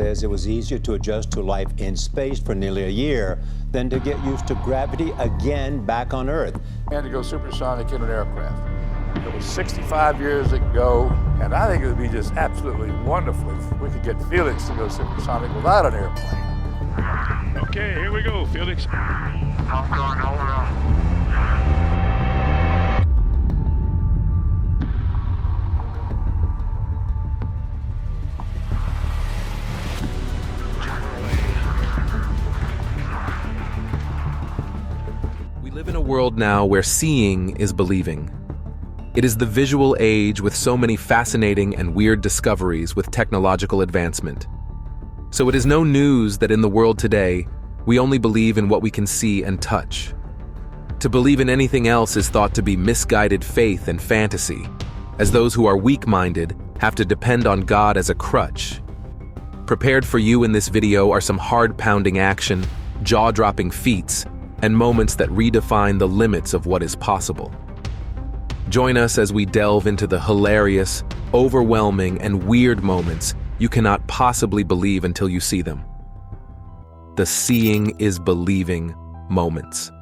says it was easier to adjust to life in space for nearly a year than to get used to gravity again back on Earth. We had to go supersonic in an aircraft. It was 65 years ago, and I think it would be just absolutely wonderful if we could get Felix to go supersonic without an airplane. Okay, here we go, Felix. I'm going over. We live in a world now where seeing is believing. It is the visual age with so many fascinating and weird discoveries with technological advancement. So it is no news that in the world today, we only believe in what we can see and touch. To believe in anything else is thought to be misguided faith and fantasy, as those who are weak-minded have to depend on God as a crutch. Prepared for you in this video are some hard-pounding action, jaw-dropping feats, and moments that redefine the limits of what is possible. Join us as we delve into the hilarious, overwhelming, and weird moments you cannot possibly believe until you see them. The seeing is believing moments.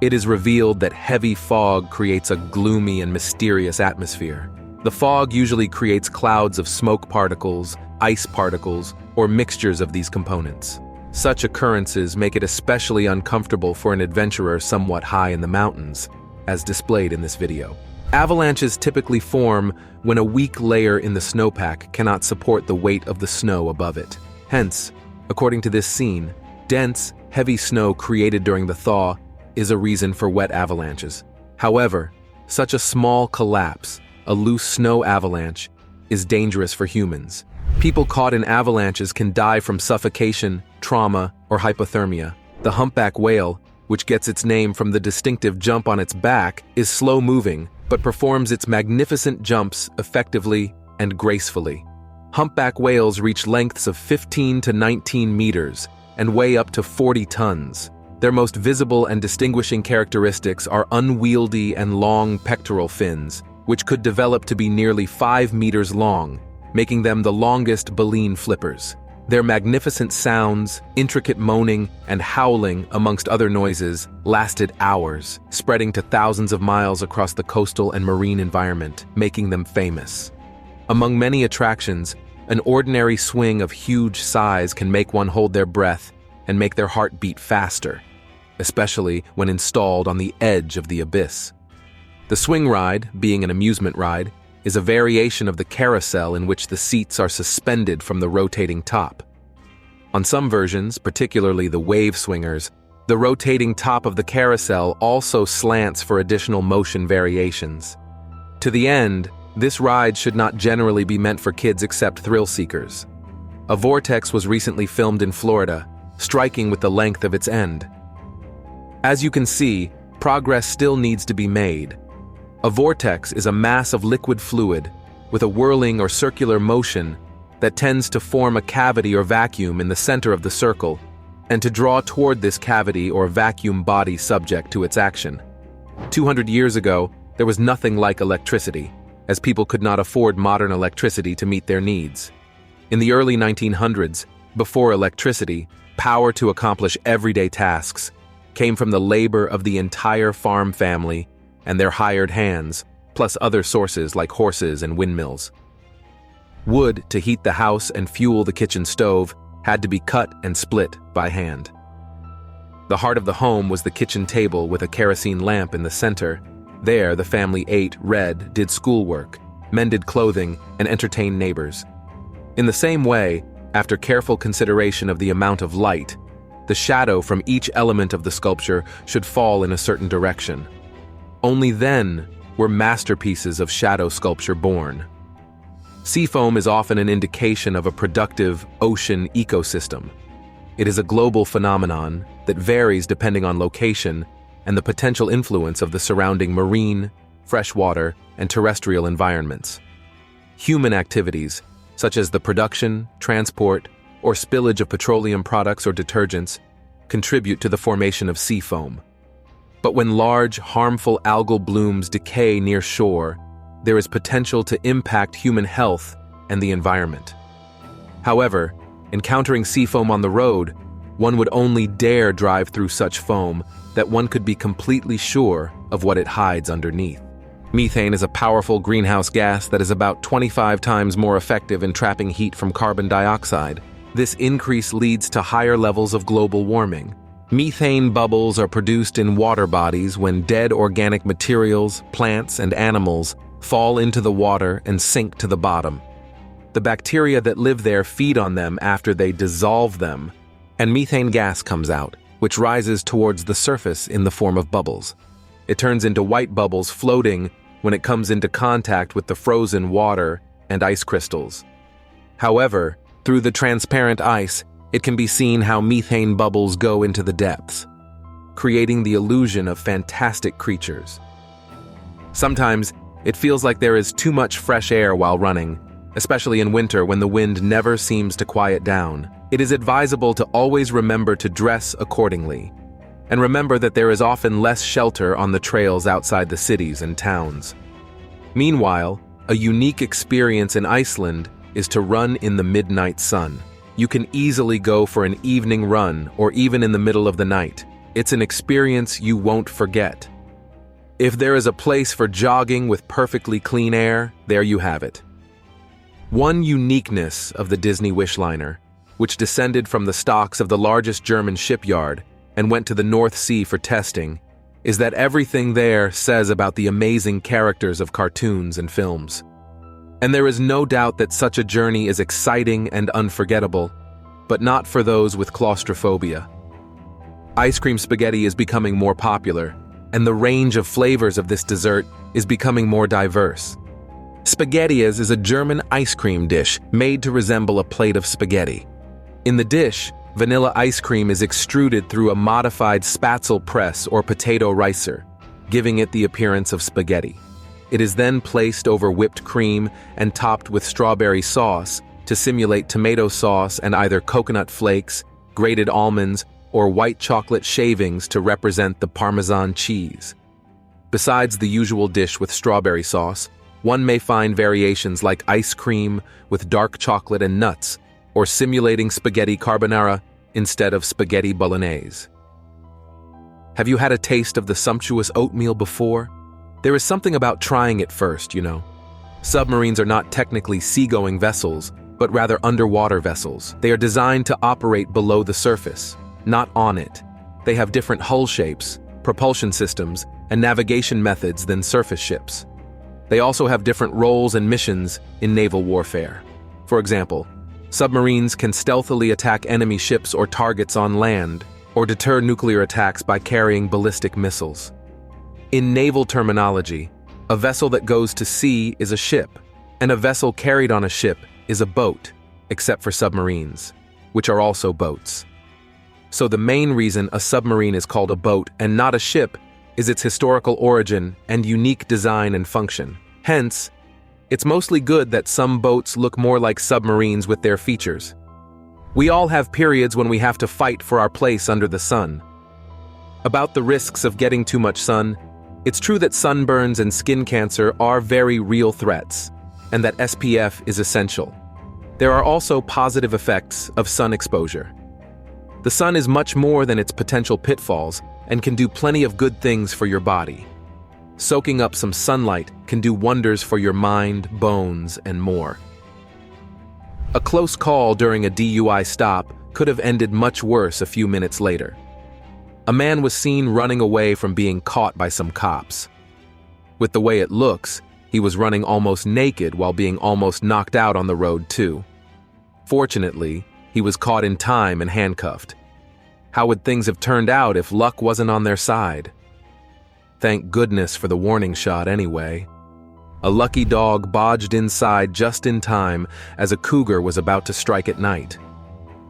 It is revealed that heavy fog creates a gloomy and mysterious atmosphere. The fog usually creates clouds of smoke particles, ice particles, or mixtures of these components. Such occurrences make it especially uncomfortable for an adventurer somewhat high in the mountains, as displayed in this video. Avalanches typically form when a weak layer in the snowpack cannot support the weight of the snow above it. Hence, according to this scene, dense, heavy snow created during the thaw is a reason for wet avalanches. However, such a small collapse, a loose snow avalanche, is dangerous for humans. People caught in avalanches can die from suffocation, trauma, or hypothermia. The humpback whale, which gets its name from the distinctive jump on its back, is slow-moving, but performs its magnificent jumps effectively and gracefully. Humpback whales reach lengths of 15 to 19 meters and weigh up to 40 tons. Their most visible and distinguishing characteristics are unwieldy and long pectoral fins, which could develop to be nearly 5 meters long, making them the longest baleen flippers. Their magnificent sounds, intricate moaning, and howling, amongst other noises, lasted hours, spreading to thousands of miles across the coastal and marine environment, making them famous. Among many attractions, an ordinary swing of huge size can make one hold their breath and make their heart beat faster, especially when installed on the edge of the abyss. The swing ride, being an amusement ride, is a variation of the carousel in which the seats are suspended from the rotating top. On some versions, particularly the wave swingers, the rotating top of the carousel also slants for additional motion variations. To the end, this ride should not generally be meant for kids except thrill seekers. A vortex was recently filmed in Florida, striking with the length of its end. As you can see, progress still needs to be made. A vortex is a mass of liquid fluid with a whirling or circular motion that tends to form a cavity or vacuum in the center of the circle and to draw toward this cavity or vacuum body subject to its action. 200 years ago, there was nothing like electricity, as people could not afford modern electricity to meet their needs. In the early 1900s, before electricity, power to accomplish everyday tasks came from the labor of the entire farm family and their hired hands, plus other sources like horses and windmills. Wood to heat the house and fuel the kitchen stove had to be cut and split by hand. The heart of the home was the kitchen table with a kerosene lamp in the center. There, the family ate, read, did schoolwork, mended clothing, and entertained neighbors. In the same way, after careful consideration of the amount of light, the shadow from each element of the sculpture should fall in a certain direction. Only then were masterpieces of shadow sculpture born. Seafoam is often an indication of a productive ocean ecosystem. It is a global phenomenon that varies depending on location and the potential influence of the surrounding marine, freshwater, and terrestrial environments. Human activities, such as the production, transport, or spillage of petroleum products or detergents, contribute to the formation of sea foam. But when large, harmful algal blooms decay near shore, there is potential to impact human health and the environment. However, encountering sea foam on the road, one would only dare drive through such foam that one could be completely sure of what it hides underneath. Methane is a powerful greenhouse gas that is about 25 times more effective in trapping heat from carbon dioxide. This increase leads to higher levels of global warming. Methane bubbles are produced in water bodies when dead organic materials, plants, and animals fall into the water and sink to the bottom. The bacteria that live there feed on them after they dissolve them, and methane gas comes out, which rises towards the surface in the form of bubbles. It turns into white bubbles floating when it comes into contact with the frozen water and ice crystals. However, through the transparent ice, it can be seen how methane bubbles go into the depths, creating the illusion of fantastic creatures. Sometimes, it feels like there is too much fresh air while running, especially in winter when the wind never seems to quiet down. It is advisable to always remember to dress accordingly, and remember that there is often less shelter on the trails outside the cities and towns. Meanwhile, a unique experience in Iceland is to run in the midnight sun. You can easily go for an evening run or even in the middle of the night. It's an experience you won't forget. If there is a place for jogging with perfectly clean air, there you have it. One uniqueness of the Disney Wishliner, which descended from the stocks of the largest German shipyard and went to the North Sea for testing, is that everything there says about the amazing characters of cartoons and films. And there is no doubt that such a journey is exciting and unforgettable, but not for those with claustrophobia. Ice cream spaghetti is becoming more popular, and the range of flavors of this dessert is becoming more diverse. Spaghettias is a German ice cream dish made to resemble a plate of spaghetti. In the dish, vanilla ice cream is extruded through a modified spatzel press or potato ricer, giving it the appearance of spaghetti. It is then placed over whipped cream and topped with strawberry sauce to simulate tomato sauce and either coconut flakes, grated almonds, or white chocolate shavings to represent the Parmesan cheese. Besides the usual dish with strawberry sauce, one may find variations like ice cream with dark chocolate and nuts, or simulating spaghetti carbonara instead of spaghetti bolognese. Have you had a taste of the sumptuous oatmeal before? There is something about trying it first, you know. Submarines are not technically seagoing vessels, but rather underwater vessels. They are designed to operate below the surface, not on it. They have different hull shapes, propulsion systems, and navigation methods than surface ships. They also have different roles and missions in naval warfare. For example, submarines can stealthily attack enemy ships or targets on land, or deter nuclear attacks by carrying ballistic missiles. In naval terminology, a vessel that goes to sea is a ship, and a vessel carried on a ship is a boat, except for submarines, which are also boats. So the main reason a submarine is called a boat and not a ship is its historical origin and unique design and function. Hence, it's mostly good that some boats look more like submarines with their features. We all have periods when we have to fight for our place under the sun. About the risks of getting too much sun, it's true that sunburns and skin cancer are very real threats, and that SPF is essential. There are also positive effects of sun exposure. The sun is much more than its potential pitfalls and can do plenty of good things for your body. Soaking up some sunlight can do wonders for your mind, bones, and more. A close call during a DUI stop could have ended much worse a few minutes later. A man was seen running away from being caught by some cops. With the way it looks, he was running almost naked while being almost knocked out on the road too. Fortunately, he was caught in time and handcuffed. How would things have turned out if luck wasn't on their side? Thank goodness for the warning shot anyway. A lucky dog bodged inside just in time as a cougar was about to strike at night.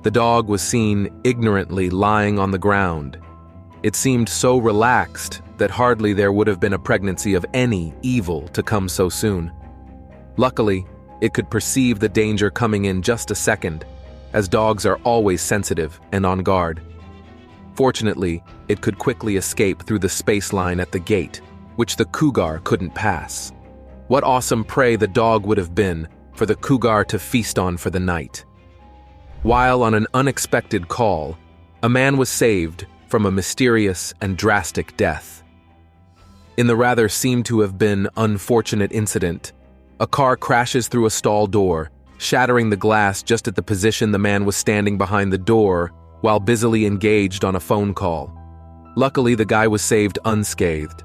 The dog was seen ignorantly lying on the ground. It seemed so relaxed that hardly there would have been a pregnancy of any evil to come so soon. Luckily, it could perceive the danger coming in just a second, as dogs are always sensitive and on guard. Fortunately, it could quickly escape through the space line at the gate, which the cougar couldn't pass. What awesome prey the dog would have been for the cougar to feast on for the night. While on an unexpected call, a man was saved from a mysterious and drastic death. In the rather seemed to have been unfortunate incident, a car crashes through a stall door, shattering the glass just at the position the man was standing behind the door while busily engaged on a phone call. Luckily, the guy was saved unscathed.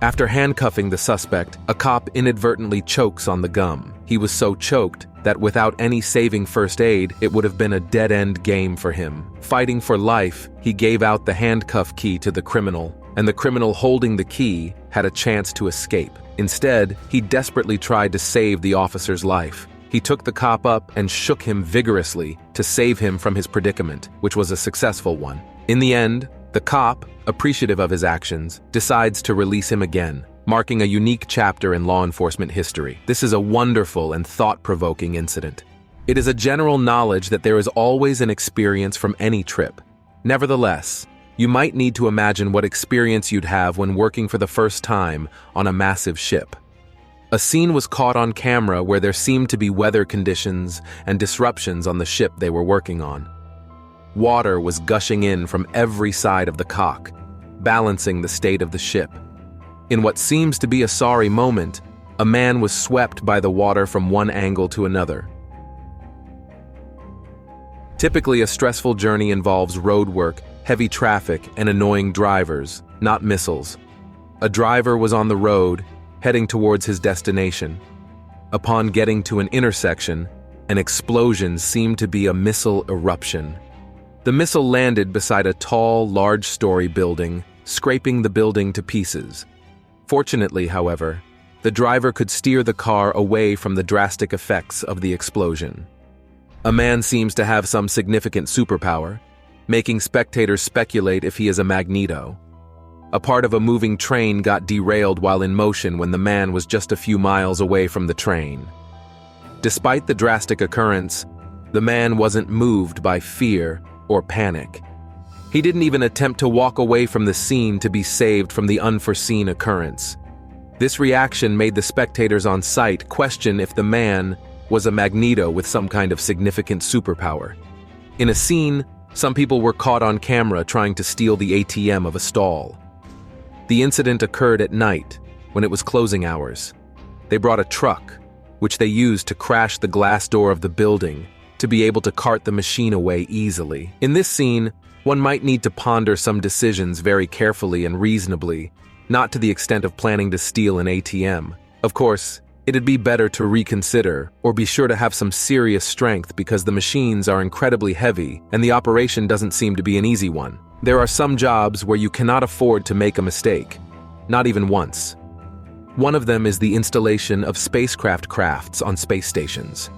After handcuffing the suspect, a cop inadvertently chokes on the gum. He was so choked that without any saving first aid, it would have been a dead-end game for him. Fighting for life, he gave out the handcuff key to the criminal, and the criminal holding the key had a chance to escape. Instead, he desperately tried to save the officer's life. He took the cop up and shook him vigorously to save him from his predicament, which was a successful one. In the end, the cop, appreciative of his actions, decides to release him again, marking a unique chapter in law enforcement history. This is a wonderful and thought-provoking incident. It is a general knowledge that there is always an experience from any trip. Nevertheless, you might need to imagine what experience you'd have when working for the first time on a massive ship. A scene was caught on camera where there seemed to be weather conditions and disruptions on the ship they were working on. Water was gushing in from every side of the cock, balancing the state of the ship. In what seems to be a sorry moment, a man was swept by the water from one angle to another. Typically, a stressful journey involves road work, heavy traffic, and annoying drivers, not missiles. A driver was on the road, heading towards his destination. Upon getting to an intersection, an explosion seemed to be a missile eruption. The missile landed beside a tall, large-story building, scraping the building to pieces. Fortunately, however, the driver could steer the car away from the drastic effects of the explosion. A man seems to have some significant superpower, making spectators speculate if he is a Magneto. A part of a moving train got derailed while in motion when the man was just a few miles away from the train. Despite the drastic occurrence, the man wasn't moved by fear or panic. He didn't even attempt to walk away from the scene to be saved from the unforeseen occurrence. This reaction made the spectators on site question if the man was a Magneto with some kind of significant superpower. In a scene, some people were caught on camera trying to steal the ATM of a stall. The incident occurred at night, when it was closing hours. They brought a truck, which they used to crash the glass door of the building, to be able to cart the machine away easily. In this scene, one might need to ponder some decisions very carefully and reasonably, not to the extent of planning to steal an ATM. Of course, it'd be better to reconsider or be sure to have some serious strength because the machines are incredibly heavy and the operation doesn't seem to be an easy one. There are some jobs where you cannot afford to make a mistake, not even once. One of them is the installation of spacecraft crafts on space stations.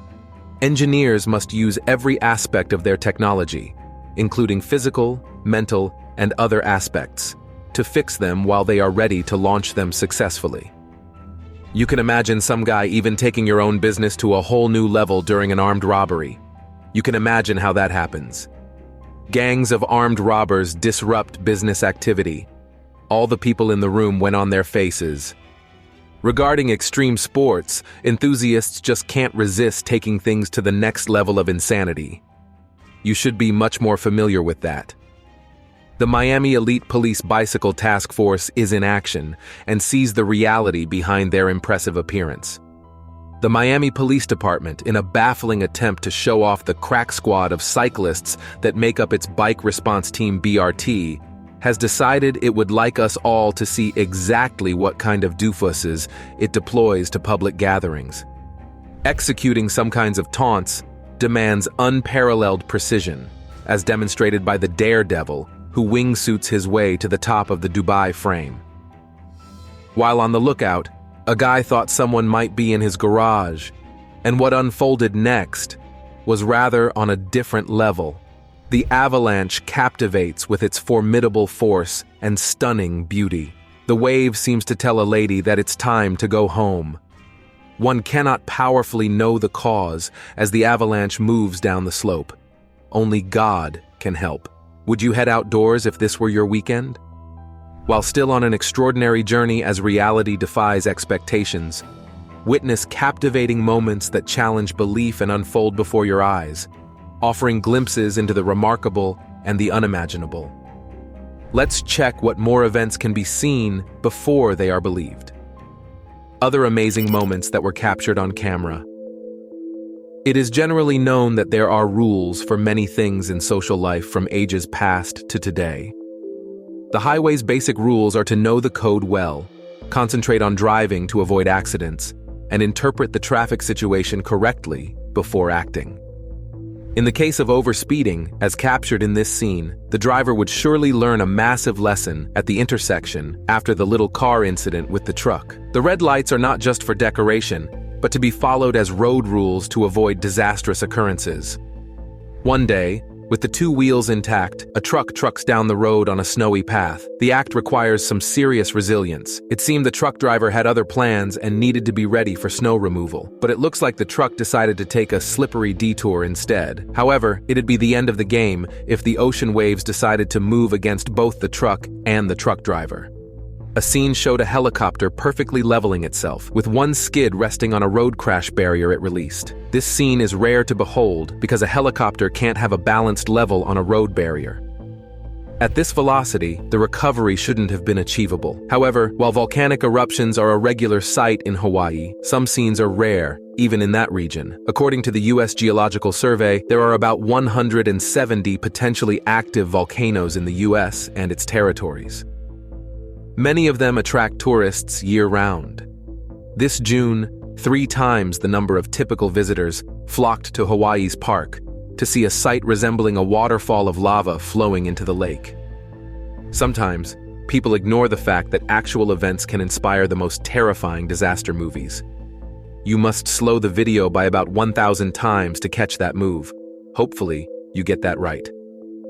Engineers must use every aspect of their technology, including physical, mental, and other aspects, to fix them while they are ready to launch them successfully. You can imagine some guy even taking your own business to a whole new level during an armed robbery. You can imagine how that happens. Gangs of armed robbers disrupt business activity. All the people in the room went on their faces. Regarding extreme sports, enthusiasts just can't resist taking things to the next level of insanity. You should be much more familiar with that. The Miami Elite Police Bicycle Task Force is in action and sees the reality behind their impressive appearance. The Miami Police Department, in a baffling attempt to show off the crack squad of cyclists that make up its bike response team BRT, has decided it would like us all to see exactly what kind of doofuses it deploys to public gatherings. Executing some kinds of taunts demands unparalleled precision, as demonstrated by the Daredevil, who wingsuits his way to the top of the Dubai frame. While on the lookout, a guy thought someone might be in his garage, and what unfolded next was rather on a different level. The avalanche captivates with its formidable force and stunning beauty. The wave seems to tell a lady that it's time to go home. One cannot powerfully know the cause as the avalanche moves down the slope. Only God can help. Would you head outdoors if this were your weekend? While still on an extraordinary journey as reality defies expectations, witness captivating moments that challenge belief and unfold before your eyes. offering glimpses into the remarkable and the unimaginable. Let's check what more events can be seen before they are believed. Other amazing moments that were captured on camera. It is generally known that there are rules for many things in social life from ages past to today. The highway's basic rules are to know the code well, concentrate on driving to avoid accidents, and interpret the traffic situation correctly before acting. In the case of overspeeding, as captured in this scene, the driver would surely learn a massive lesson at the intersection after the little car incident with the truck. The red lights are not just for decoration, but to be followed as road rules to avoid disastrous occurrences. One day, with the two wheels intact, a truck trucks down the road on a snowy path. The act requires some serious resilience. It seemed the truck driver had other plans and needed to be ready for snow removal, but it looks like the truck decided to take a slippery detour instead. However, it'd be the end of the game if the ocean waves decided to move against both the truck and the truck driver. A scene showed a helicopter perfectly leveling itself, with one skid resting on a road crash barrier it released. This scene is rare to behold because a helicopter can't have a balanced level on a road barrier. At this velocity, the recovery shouldn't have been achievable. However, while volcanic eruptions are a regular sight in Hawaii, some scenes are rare, even in that region. According to the U.S. Geological Survey, there are about 170 potentially active volcanoes in the U.S. and its territories. Many of them attract tourists year-round. This June, 3 times the number of typical visitors flocked to Hawaii's park to see a sight resembling a waterfall of lava flowing into the lake. Sometimes, people ignore the fact that actual events can inspire the most terrifying disaster movies. You must slow the video by about 1,000 times to catch that move. Hopefully, you get that right.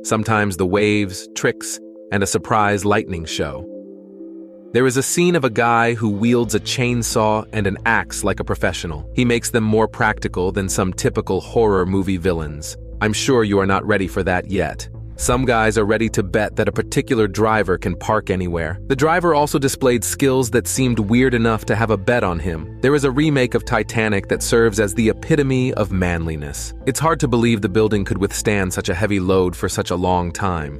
Sometimes the waves, tricks, and a surprise lightning show. There is a scene of a guy who wields a chainsaw and an axe like a professional. He makes them more practical than some typical horror movie villains. I'm sure you are not ready for that yet. Some guys are ready to bet that a particular driver can park anywhere. The driver also displayed skills that seemed weird enough to have a bet on him. There is a remake of Titanic that serves as the epitome of manliness. It's hard to believe the building could withstand such a heavy load for such a long time.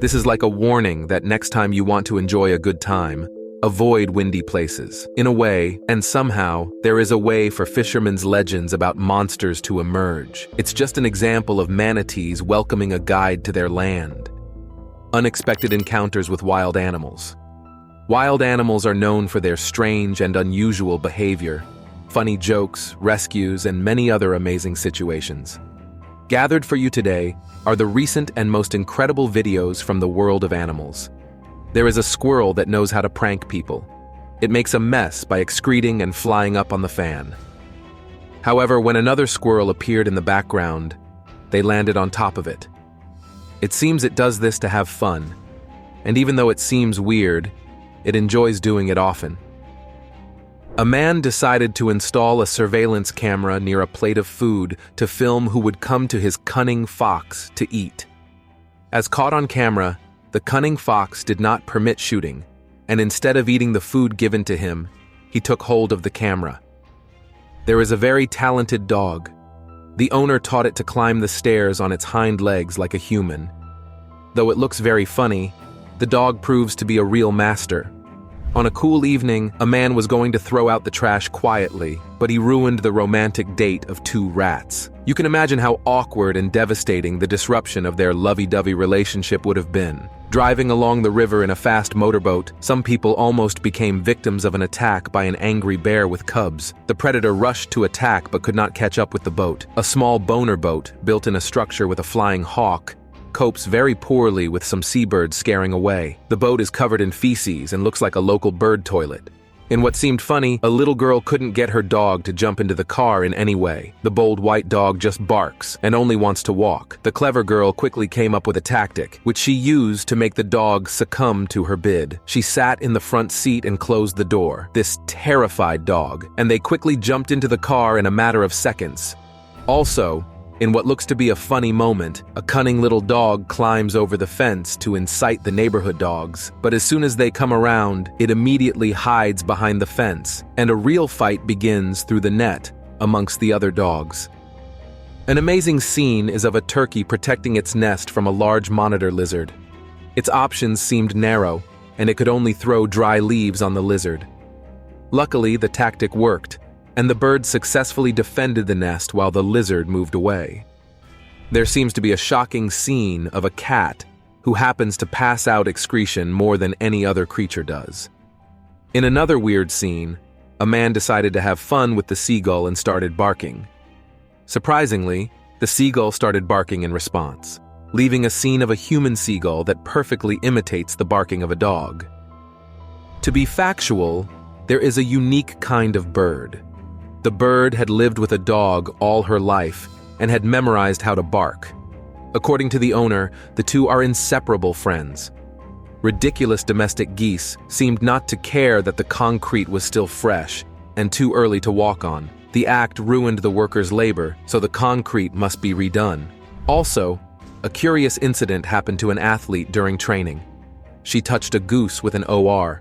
This is like a warning that next time you want to enjoy a good time, avoid windy places. In a way, and somehow, there is a way for fishermen's legends about monsters to emerge. It's just an example of manatees welcoming a guide to their land. Unexpected encounters with wild animals. Wild animals are known for their strange and unusual behavior, funny jokes, rescues, and many other amazing situations. Gathered for you today are the recent and most incredible videos from the world of animals. There is a squirrel that knows how to prank people. It makes a mess by excreting and flying up on the fan. However, when another squirrel appeared in the background, they landed on top of it. It seems it does this to have fun, and even though it seems weird, it enjoys doing it often. A man decided to install a surveillance camera near a plate of food to film who would come to his cunning fox to eat. As caught on camera, the cunning fox did not permit shooting, and instead of eating the food given to him, he took hold of the camera. There is a very talented dog. The owner taught it to climb the stairs on its hind legs like a human. Though it looks very funny, the dog proves to be a real master. On a cool evening, a man was going to throw out the trash quietly, but he ruined the romantic date of 2 rats. You can imagine how awkward and devastating the disruption of their lovey-dovey relationship would have been. Driving along the river in a fast motorboat, some people almost became victims of an attack by an angry bear with cubs. The predator rushed to attack but could not catch up with the boat. A small boner boat, built in a structure with a flying hawk, copes very poorly with some seabirds scaring away. The boat is covered in feces and looks like a local bird toilet. In what seemed funny, a little girl couldn't get her dog to jump into the car in any way. The bold white dog just barks and only wants to walk. The clever girl quickly came up with a tactic, which she used to make the dog succumb to her bid. She sat in the front seat and closed the door. This terrified dog, and they quickly jumped into the car in a matter of seconds. Also, in what looks to be a funny moment, a cunning little dog climbs over the fence to incite the neighborhood dogs, but as soon as they come around, it immediately hides behind the fence, and a real fight begins through the net amongst the other dogs. An amazing scene is of a turkey protecting its nest from a large monitor lizard. Its options seemed narrow, and it could only throw dry leaves on the lizard. Luckily, the tactic worked, and the bird successfully defended the nest while the lizard moved away. There seems to be a shocking scene of a cat who happens to pass out excretion more than any other creature does. In another weird scene, a man decided to have fun with the seagull and started barking. Surprisingly, the seagull started barking in response, leaving a scene of a human seagull that perfectly imitates the barking of a dog. To be factual, there is a unique kind of bird. The bird had lived with a dog all her life and had memorized how to bark. According to the owner, the two are inseparable friends. Ridiculous domestic geese seemed not to care that the concrete was still fresh and too early to walk on. The act ruined the workers' labor, so the concrete must be redone. Also, a curious incident happened to an athlete during training. She touched a goose with an OR.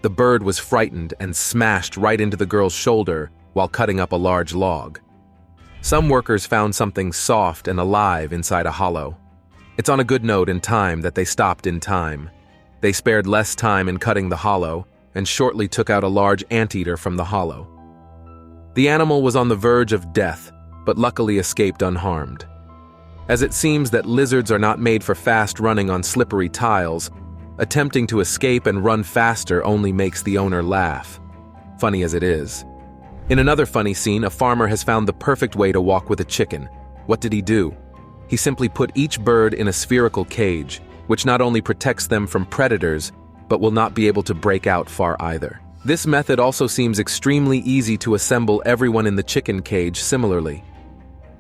The bird was frightened and smashed right into the girl's shoulder while cutting up a large log. Some workers found something soft and alive inside a hollow. It's on a good note in time that they stopped in time. They spared less time in cutting the hollow and shortly took out a large anteater from the hollow. The animal was on the verge of death, but luckily escaped unharmed. As it seems that lizards are not made for fast running on slippery tiles, attempting to escape and run faster only makes the owner laugh. Funny as it is. In another funny scene, a farmer has found the perfect way to walk with a chicken. What did he do? He simply put each bird in a spherical cage, which not only protects them from predators, but will not be able to break out far either. This method also seems extremely easy to assemble everyone in the chicken cage similarly.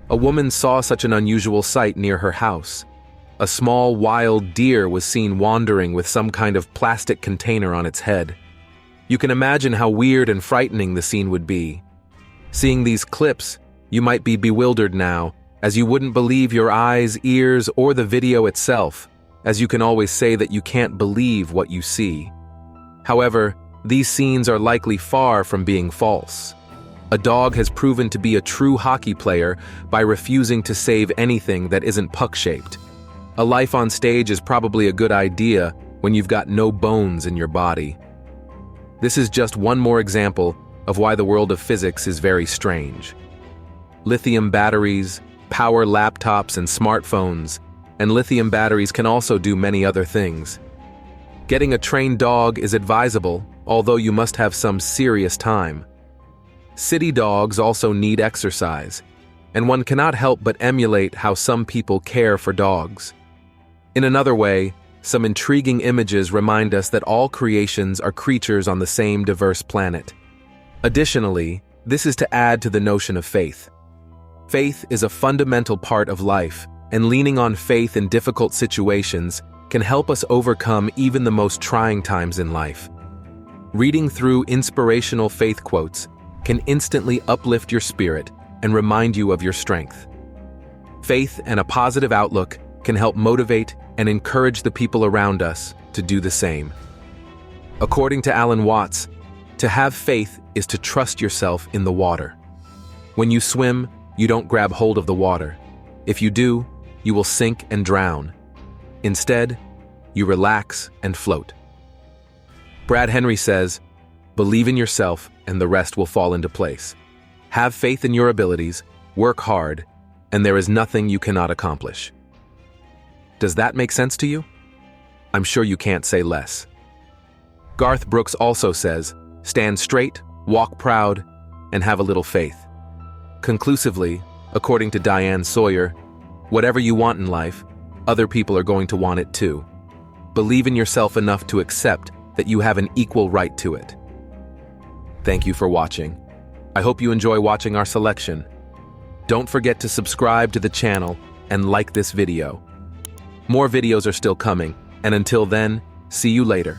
A woman saw such an unusual sight near her house. A small wild deer was seen wandering with some kind of plastic container on its head. You can imagine how weird and frightening the scene would be. Seeing these clips, you might be bewildered now, as you wouldn't believe your eyes, ears, or the video itself, as you can always say that you can't believe what you see. However, these scenes are likely far from being false. A dog has proven to be a true hockey player by refusing to save anything that isn't puck-shaped. A life on stage is probably a good idea when you've got no bones in your body. This is just one more example of why the world of physics is very strange. Lithium batteries, power laptops and smartphones, and lithium batteries can also do many other things. Getting a trained dog is advisable, although you must have some serious time. City dogs also need exercise, and one cannot help but emulate how some people care for dogs. In another way, some intriguing images remind us that all creations are creatures on the same diverse planet. Additionally, this is to add to the notion of faith. Faith is a fundamental part of life, and leaning on faith in difficult situations can help us overcome even the most trying times in life. Reading through inspirational faith quotes can instantly uplift your spirit and remind you of your strength. Faith and a positive outlook can help motivate and encourage the people around us to do the same. According to Alan Watts, to have faith is to trust yourself in the water. When you swim, you don't grab hold of the water. If you do, you will sink and drown. Instead, you relax and float. Brad Henry says, "Believe in yourself and the rest will fall into place. Have faith in your abilities, work hard, and there is nothing you cannot accomplish." Does that make sense to you? I'm sure you can't say less. Garth Brooks also says, "Stand straight, walk proud, and have a little faith." Conclusively, according to Diane Sawyer, whatever you want in life, other people are going to want it too. Believe in yourself enough to accept that you have an equal right to it. Thank you for watching. I hope you enjoy watching our selection. Don't forget to subscribe to the channel and like this video. More videos are still coming, and until then, see you later.